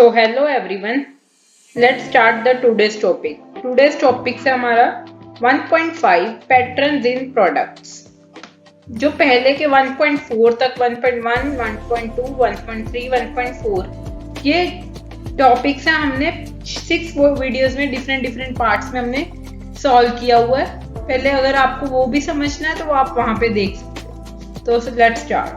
So hello everyone, let's start the today's topic. Today's topic से हमारा 1.5 patterns in products. जो पहले के 1.4 तक 1.1, 1.2, 1.3, 1.4 ये टॉपिक्स हैं, हमने 6 वीडियोस में डिफरेंट पार्ट्स में हमने सॉल्व किया हुआ है। पहले अगर आपको वो भी समझना है तो आप वहां पे देख सकते हो। तो लेट्स स्टार्ट।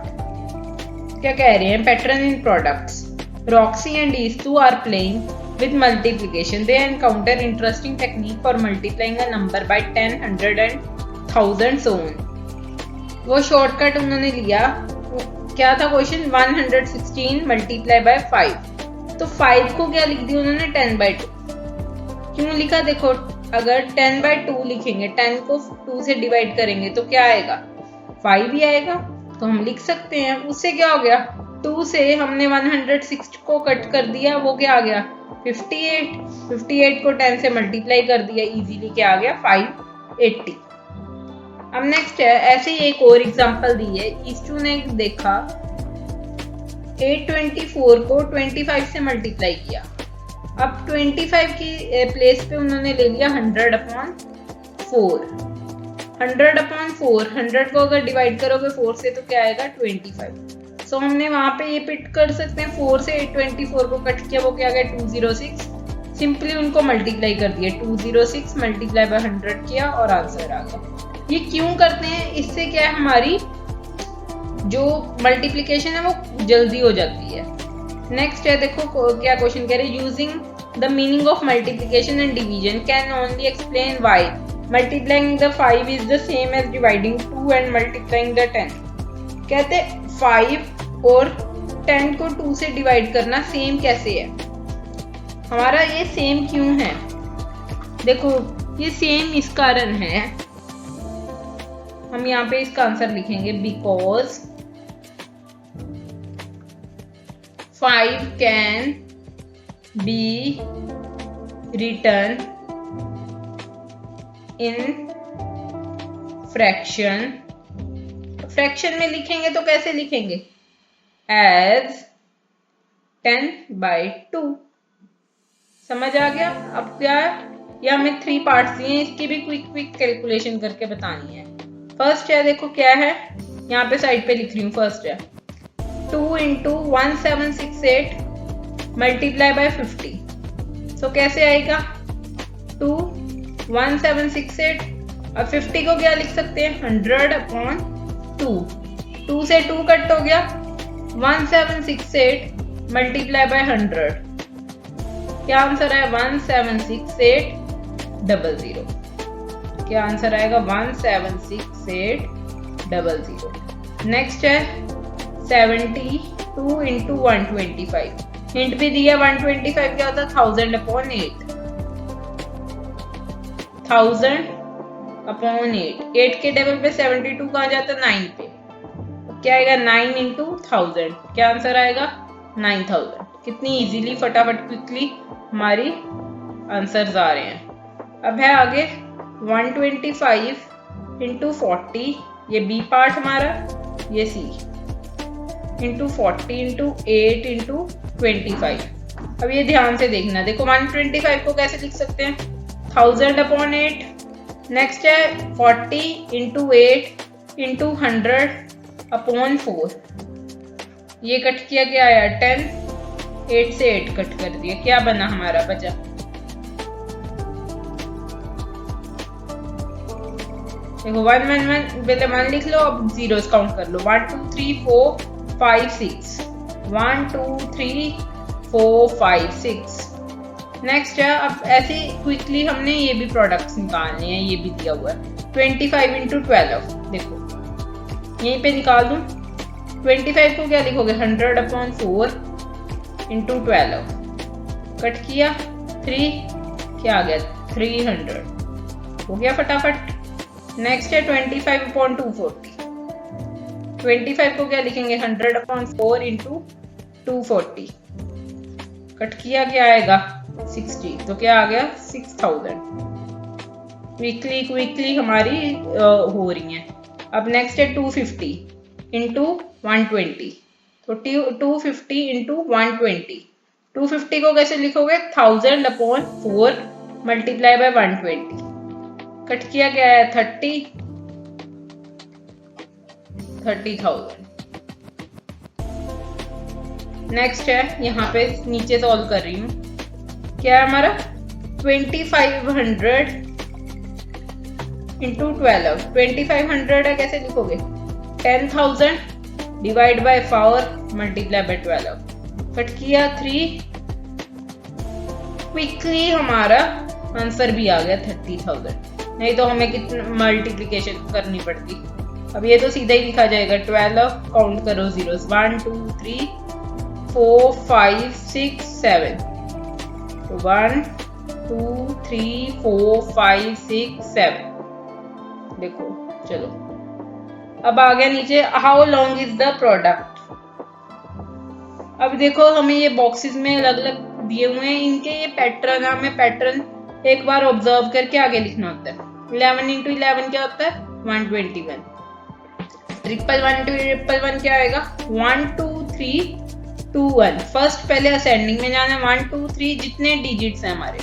क्या कह रहे हैं? Pattern in products. Roxy and Eastu are playing with multiplication. They encounter interesting technique for multiplying a number by 10, 100 and 1000 so on. वो शॉर्टकट उन्होंने लिया। क्या था क्वेश्चन? 116 multiply by 5। तो 5 को क्या लिख दिया उन्होंने? 10/2। क्यों लिखा? देखो, अगर 10/2 लिखेंगे, 10 को 2 से डिवाइड करेंगे तो क्या आएगा? 5 ही आएगा। तो हम लिख सकते हैं। उससे क्या हो गया? 2 से हमने 106 को कट कर दिया, वो क्या आ गया? 58। 58 को 10 से मल्टीप्लाई कर दिया, इजीली क्या आ गया? 580। अब नेक्स्ट है, ऐसे ही एक और एग्जांपल दी है। ईस्टू ने देखा 824 को 25 से मल्टीप्लाई किया। अब 25 की प्लेस पे उन्होंने ले लिया 100/4। 100/4, 100 को अगर डिवाइड करोगे 4 से तो क्या आएगा? 25। तो हमने वहां पे ये पिट कर सकते हैं। 4 से 824 को कट किया, वो क्या आ गया? 206। सिंपली उनको मल्टीप्लाई कर दिया, 206 मल्टीप्लाई बाय 100 किया और आंसर आ गया। ये क्यों करते हैं? इससे क्या है, हमारी जो मल्टीप्लिकेशन है वो जल्दी हो जाती है। नेक्स्ट है, देखो क्या क्वेश्चन कह रहे हैं। Using the meaning of multiplication and division can only explain why multiplying the 5 is the same as dividing 2 and multiplying the 10। कहते 5 और 10 को 2 से डिवाइड करना सेम कैसे है? हमारा ये सेम क्यों है? देखो, ये सेम इस कारण है। हम यहाँ पे इसका आंसर लिखेंगे because 5 can be return in fraction. Fraction में लिखेंगे तो कैसे लिखेंगे? एज 10/2। समझ आ गया? अब क्या है, ये हमें 3 पार्ट्स दिए हैं, इसकी भी क्विक कैलकुलेशन करके बतानी है। फर्स्ट है, देखो क्या है, यहाँ पे साइड पे लिख रही हूँ। फर्स्ट है 2 × 1768 मल्टीप्लाई बाय 50। तो कैसे आएगा? 2 1768 और 50 को क्या लिख सकते हैं? 100/2। 2 से 2 कट हो गया, 1768 मल्टीप्लाई बाय 100। क्या आंसर है? 176,800। क्या आंसर आएगा? 176,800। नेक्स्ट है 72 × 125। हिंट भी दिया। 125 क्या होता है? 1000/8। 1000/8। 8 के टेबल पे 72 कहाँ जाता है? 9 पे। क्या आएगा? 9 × 1000। क्या आंसर आएगा? 9000। कितनी इजीली, फटाफट, क्विकली हमारी आंसर्स आ रहे हैं। अब है आगे 125 × 40। ये बी पार्ट हमारा, ये सी × 40 × 8 × 25। अब ये ध्यान से देखना। देखो 125 को कैसे लिख सकते हैं? 1000/8। नेक्स्ट है 40 × 8 × 100/4। ये कट किया, क्या आया? 10। 8 से 8 कट कर दिया, क्या बना? हमारा बचा देखो 1 1 1, पहले 1 लिख लो, अब जीरोस काउंट कर लो। 1 2 3 4 5 6। 1 2 3 4 5 6। नेक्स्ट है, अब ऐसे क्विकली हमने ये भी प्रोडक्ट्स निकालने हैं। ये भी दिया हुआ है 25 × 12। देखो यहीं पे निकाल दूं। 25 को क्या लिखोगे? 100/4 × 12। कट किया 3, क्या आ गया? 300। हो गया फटाफट। नेक्स्ट है 25/240। 25 को क्या लिखेंगे? 100/4 × 240। कट किया, क्या आएगा? 60। तो क्या आ गया? 6000। क्विकली हमारी हो रही है। अब नेक्स्ट है 250 × 120। तो 250 × 120 250 को कैसे लिखोगे? 1000 अपॉन 4 मल्टीप्लाई बाय 120, कट किया गया है 30,000। नेक्स्ट है, यहाँ पे नीचे सॉल्व कर रही हूँ, क्या है हमारा 2500 इंटू 12, 2500 है, कैसे लिखोगे? 10,000 divide by 4 multiply by 12, cut किया 3, क्विकली हमारा आंसर भी आ गया 30,000, नहीं तो हमें कितनी मल्टीप्लिकेशन करनी पड़ती। अब ये तो सीधा ही लिखा जाएगा, 12 काउंट करो जीरोस, 1 2 3 4 5 6 7, तो 1 2 3 4 5 6 7, देखो चलो। अब आ गया नीचे, how long is the product. अब देखो हमें ये बॉक्सेस में अलग अलग दिए हुए हैं, इनके ये पैटर्न, हमें पैटर्न एक बार ऑब्जर्व करके आगे लिखना होता है। 11 इंटू 11 क्या होता है? 121। 111 इंटू 111 क्या आएगा? 1 2 3 2 1। फर्स्ट पहले असेंडिंग में जाना है, 1 2 3 जितने डिजिट्स हैं हमारे,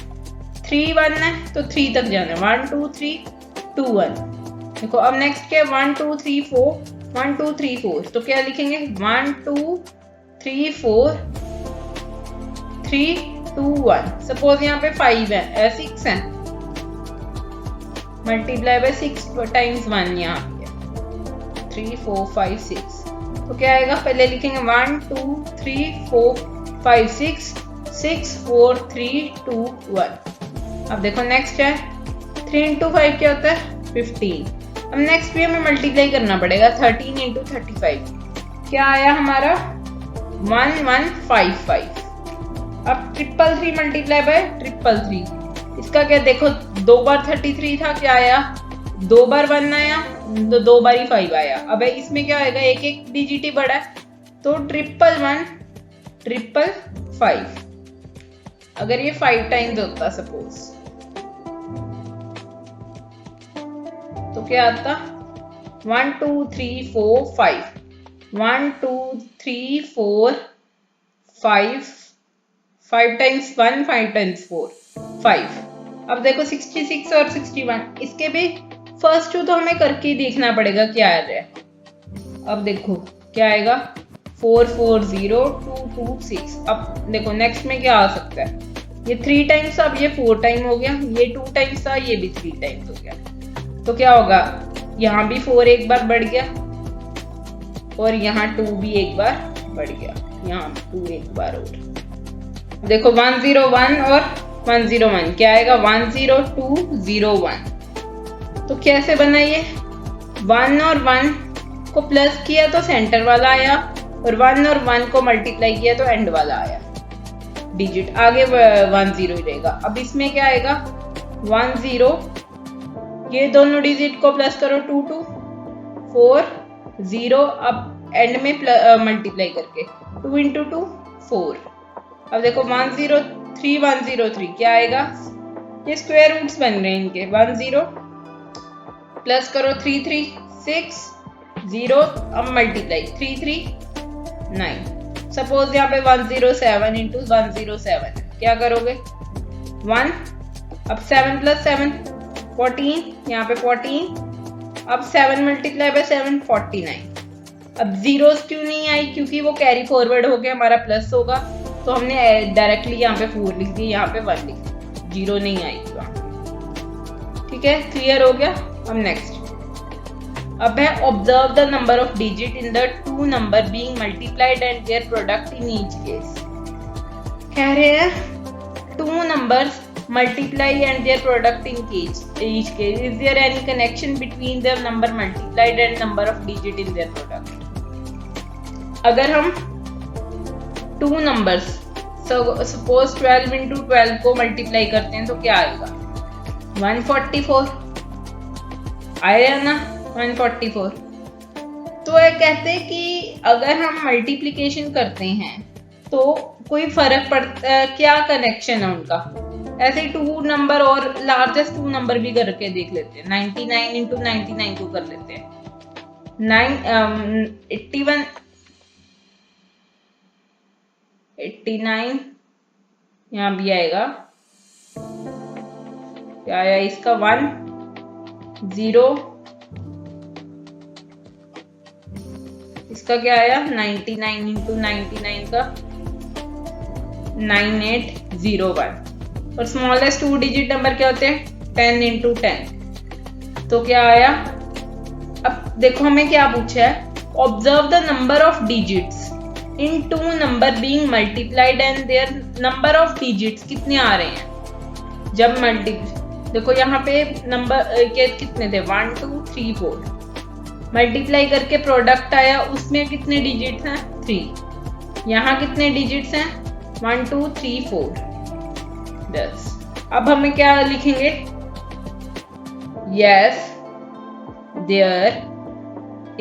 3 1 है तो 3 तक जाना है, 1 2 3 2 1। देखो अब नेक्स्ट क्या है? 1 2 3 4, 1 2 3 4, तो क्या लिखेंगे? 1 2 3 4 3 2 1। सपोज यहाँ पे 5 है, 6 है, मल्टीप्लाई बाय 6 टाइम्स 1, यहाँ पे 3 4 5 6, तो क्या आएगा? पहले लिखेंगे 1 2 3 4 5 6 6 4 3 2 1। अब देखो नेक्स्ट है, 3 इंटू 5 क्या होता है? 15। अब नेक्स्ट भी हमें मल्टीप्लाई करना पड़ेगा, 13 इंटू 35 क्या आया हमारा? 1155। अब 333 मल्टीप्लाई बाय 333, इसका क्या? देखो 2 बार 33 था, क्या आया? 2 बार 1 आया तो 2 बार ही 5 आया। अब इसमें क्या आएगा? एक एक डिजिट ही बड़ा है, तो 111 555। अगर ये 5 टाइम्स होता सपोज, तो क्या आता? 1 2 3 4 5, 1 2 3 4 5, 5 टाइम्स 1, 5 टाइम्स 4 5। अब देखो 66 और 61, इसके भी फर्स्ट टू तो हमें करके ही देखना पड़ेगा क्या आ रहा है। अब देखो क्या आएगा? 4 4 0 2 2 6। अब देखो नेक्स्ट में क्या आ सकता है? ये 3 टाइम्स, अब ये 4 टाइम हो गया, ये 2 टाइम्स था, ये भी 3 टाइम्स हो गया, तो क्या होगा? यहाँ भी 4 एक बार बढ़ गया और यहाँ 2 भी एक बार बढ़ गया, यहाँ 2 एक बार और। देखो 101 और 101 क्या आएगा? 10201। तो कैसे बना ये? 1 और 1 को प्लस किया तो सेंटर वाला आया, और 1 और 1 को मल्टीप्लाई किया तो एंड वाला आया डिजिट, आगे 10 ही रहेगा। अब इसमें क्या आएगा? 10, ये दोनों डिजिट को प्लस करो, 2 2 4 0, अब एंड में मल्टीप्लाई करके 2 इंटू 2 4। अब देखो 103 क्या आएगा? ये स्क्वायर रूट्स बन रहे हैं इनके, 10 प्लस करो 3 3 6 0, अब मल्टीप्लाई 3 3 9। सपोज यहाँ पे 107 इंटू 107, क्या करोगे? 1, अब 7 प्लस 7 14, यहाँ पे 14, अब 7 मल्टीप्लाई बाय 7 49। अब जीरोस क्यों नहीं आई? क्योंकि वो कैरी फॉरवर्ड हो गया, हमारा प्लस होगा, तो हमने डायरेक्टली यहाँ पे 4 लिख दिया, यहाँ पे 1 लिख दिया, जीरो नहीं आई। ठीक है, क्लियर हो गया। अब नेक्स्ट, अब है observe the number of digit in the two number being multiplied and their product in each case. कह रहे हैं two numbers multiply and their product in each case. Is there any connection between the number multiplied and number of digit in their product? अगर हम two numbers suppose 12 into 12 को multiply करते हैं तो क्या आएगा? 144 आया ना, 144। तो ये कहते हैं कि अगर हम मल्टीप्लिकेशन करते हैं तो कोई फर्क पड़ता है क्या? कनेक्शन है उनका। ऐसे ही टू नंबर और लार्जेस्ट टू नंबर भी करके देख लेते हैं, 99 इंटू 99 को कर लेते हैं, 89 यहाँ भी आएगा, क्या आया इसका 1 0, इसका क्या आया 99 इंटू 99 का 9801। और स्मॉलेस्ट 2 डिजिट नंबर क्या होते हैं 10 इंटू 10। तो क्या आया, अब देखो हमें क्या पूछा है, observe the number of digits in two number being multiplied and their number of digits कितने आ रहे हैं जब देखो यहाँ पे नंबर के कितने थे 1 2 3 4, मल्टीप्लाई करके प्रोडक्ट आया, उसमें कितने डिजिट्स हैं 3, यहाँ कितने डिजिट्स हैं 1 2 3 4 10। अब हमें क्या लिखेंगे, yes there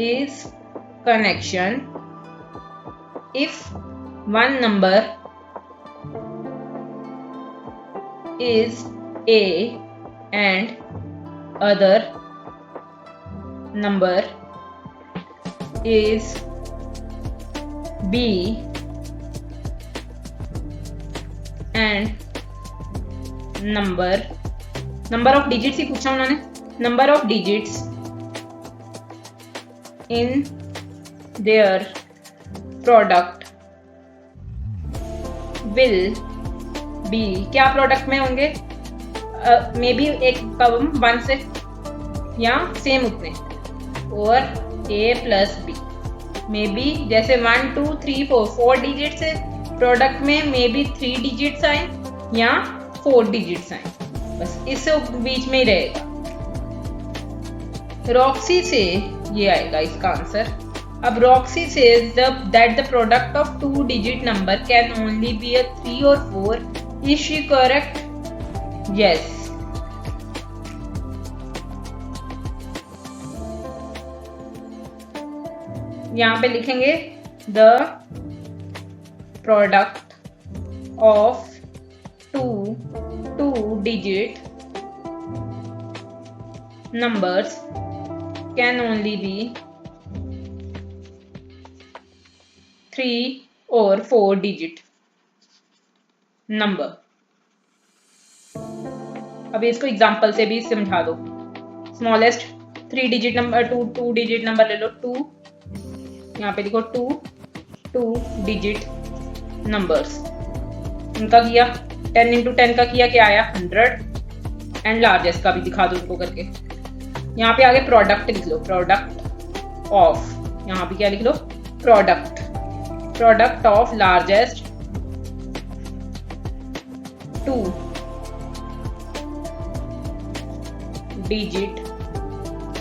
is connection if one number is A and other number is B and number of digits ही पूछा उन्होंने, number of digits in their product will be, क्या प्रोडक्ट में होंगे मे बी एक कम 1 से या सेम उतने, और ए प्लस बी मे बी जैसे 1 2 3 4 4 डिजिट से प्रोडक्ट में मे बी 3 डिजिट्स आए या 4 डिजिट्स आए, बस इससे बीच में ही रहेगा। रॉक्सी से ये आएगा इसका आंसर। अब Roxy says that the product of 2-digit number can only be a 3 or 4. Is she correct? Yes. यहाँ पे लिखेंगे the product of 2-digit numbers can only be 3 और 4 डिजिट नंबर। अब इसको एग्जांपल से भी समझा दो। Smallest 3 digit number 2 digit number ले लो, 2 यहाँ पे लिखो 2 डिजिट नंबर्स, उनका किया 10 इंटू 10 का किया, क्या आया 100, एंड लार्जेस्ट का भी दिखा दो उनको करके। यहाँ पे आगे प्रोडक्ट लिख लो, प्रोडक्ट ऑफ, यहाँ पे क्या लिख लो product of largest 2 digit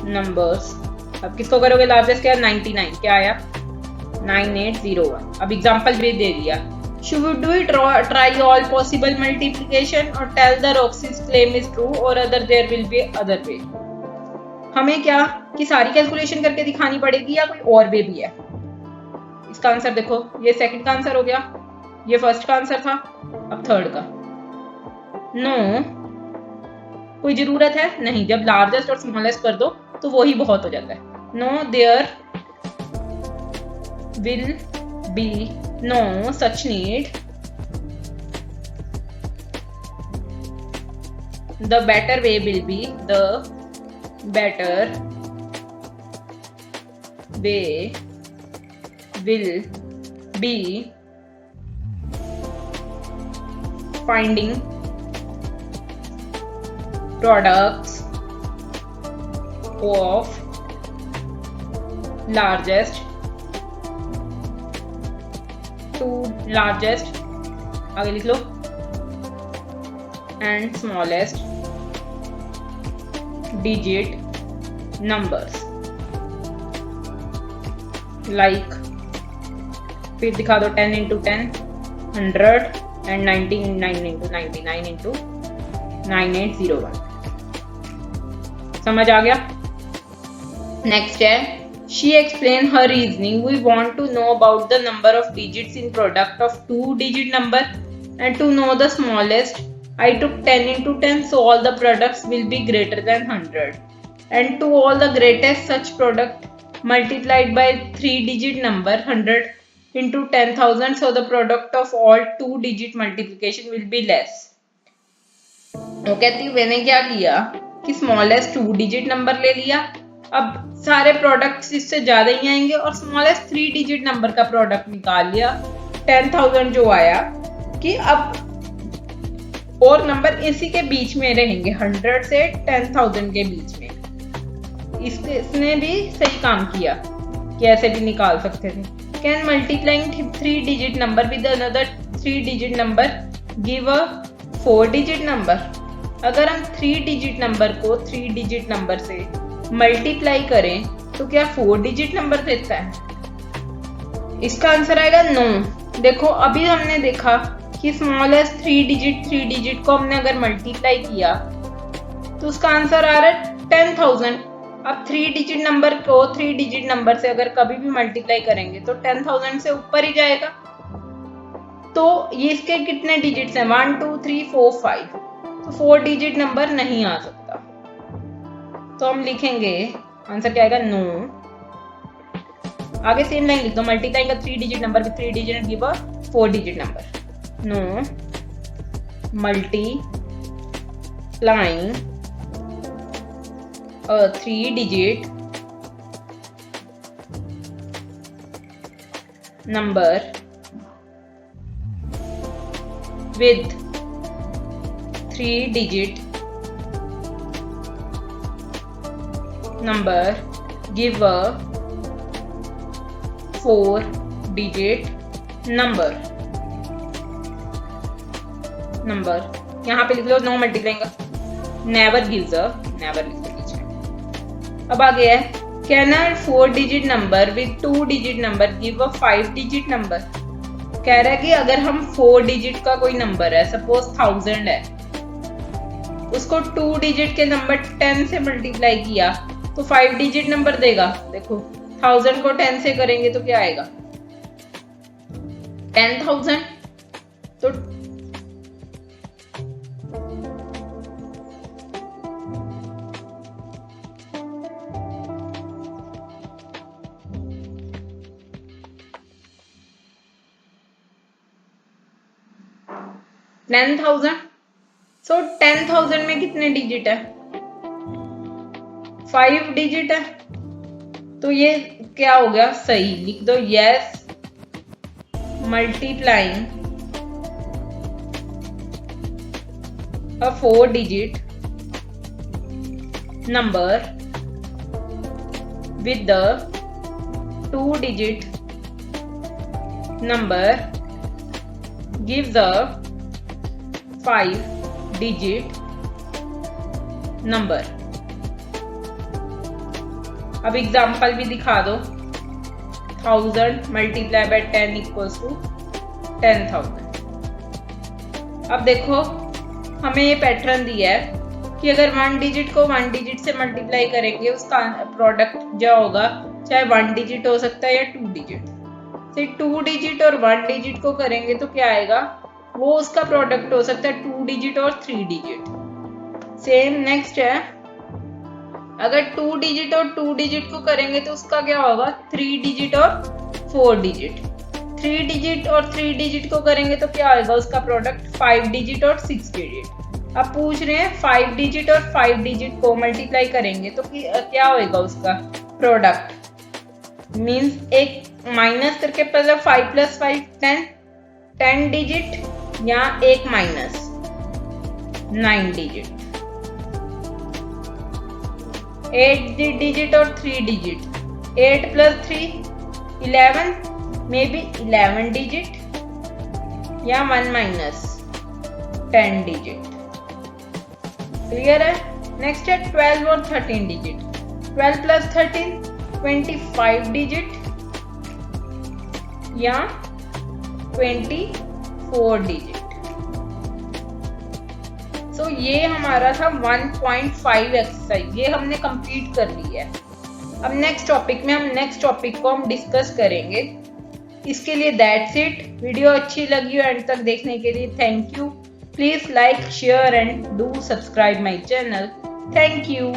numbers. अब किसको करोगे लार्जेस्ट, क्या 99, क्या आया 9801। अब एग्जांपल भी दे दिया, should we try all possible multiplication or tell the Roxy's claim is true or other there will be other way। हमें क्या कि सारी कैलकुलेशन करके दिखानी पड़ेगी या कोई और वे भी है। इसका आंसर देखो, ये सेकंड का आंसर हो गया, ये फर्स्ट का आंसर था, अब थर्ड का। नो कोई जरूरत है नहीं, जब लार्जेस्ट और स्मॉलेस्ट कर दो तो वो ही बहुत हो जाता है। No there will be no such need, the better way will be, the better way will be finding products of largest to largest, आगे लिख लो, and smallest digit numbers, like फिर दिखा दो 10 इंटू 10 100 एंड 99 इंटू 99 इंटू 9801। समझ आ गया। Next है, she explained her reasoning. We want to know about the number of digits in product of 2-digit number and to know the smallest. I took 10 into 10, so all the products will be greater than 100. And to all the greatest such product multiplied by 3-digit number 100 into 10,000, so the product of all 2-digit multiplication will be less. तो कहती है मैंने क्या किया कि smallest 2-digit number ले लिया, अब सारे प्रोडक्ट्स इससे ज्यादा ही आएंगे और स्मॉलेस्ट 3-digit नंबर का प्रोडक्ट निकाल लिया 10,000 जो आया, कि अब और नंबर इसी के बीच में रहेंगे 100 से 10,000 के बीच में। इसने भी सही काम किया कि ऐसे भी निकाल सकते थे। Can multiplying 3-digit number with another 3-digit number give a 4-digit number. अगर हम 3-digit नंबर को 3-digit नंबर से मल्टीप्लाई करें तो क्या 4-digit नंबर देता है? इसका आंसर आएगा नो। देखो अभी हमने देखा कि स्मॉलेस्ट 3-digit को हमने अगर मल्टीप्लाई किया तो उसका आंसर आ रहा है 10,000। अब 3-digit नंबर को 3-digit नंबर से अगर कभी भी मल्टीप्लाई करेंगे तो 10,000 से ऊपर ही जाएगा। तो ये इसके कितने डिजिट्स हैं? 1 2 3 4 5, तो 4-digit नंबर नहीं आ सकता। तो हम लिखेंगे आंसर क्या आएगा? नो। आगे सेम लाइन लिख दो, multiplying a 3-digit number with 3-digit and give a 4-digit number. No, multiplying a 3-digit number with 3-digit number give a 4-digit number. यहाँ पे लिख लो no multiplying never gives a, never लिख दो पीछे। अब आ गया है can a 4-digit number with 2-digit number give a 5-digit number. कह रहा है कि अगर हम 4-digit का कोई नंबर है, सपोज 1000 है, उसको 2-digit के नंबर 10 से मल्टीप्लाई किया तो 5-digit नंबर देगा। देखो 1000 को 10 से करेंगे तो क्या आएगा? 10,000। तो सो 10,000 में कितने डिजिट है? 5 डिजिट है। तो ये क्या हो गया? सही लिख दो, yes multiplying a 4-digit number with the 2-digit number give the 5-digit number. अब एग्जाम्पल भी दिखा दो। 1000 मल्टीप्लाई बाय 10 इक्वल्स टू 10,000। अब देखो हमें ये पैटर्न दिया है कि अगर 1-digit को 1-digit से मल्टीप्लाई करेंगे उसका प्रोडक्ट जो होगा चाहे 1-digit हो सकता है या 2-digit। से 2-digit और 1-digit को करेंगे तो क्या आएगा? वो उसका प्रोडक्ट हो सकता है 2-digit और 3-digit। सेम नेक्स्ट है, अगर 2-digit और 2-digit को करेंगे तो उसका क्या होगा? 3-digit और 4-digit। 3-digit और 3-digit को करेंगे तो क्या आएगा उसका प्रोडक्ट? 5-digit और 6-digit। अब पूछ रहे हैं 5-digit और 5-digit को मल्टीप्लाई करेंगे तो क्या होएगा उसका प्रोडक्ट? मीन्स एक माइनस करके पहले 5 + 5 10-digit या एक माइनस 9-digit। 8-digit और 3-digit, 8 + 3 11, मे बी 11-digit या 1 माइनस 10-digit। क्लियर है? नेक्स्ट है 12 और 13-digit। 12 + 13 25-digit या 24-digit। सो ये हमारा था 1.5 एक्सरसाइज, ये हमने कंप्लीट कर ली है। अब नेक्स्ट टॉपिक में नेक्स्ट टॉपिक को हम डिस्कस करेंगे। इसके लिए दैट्स इट। वीडियो अच्छी लगी हो एंड तक देखने के लिए thank you. Please like, share and do subscribe my channel. Thank you.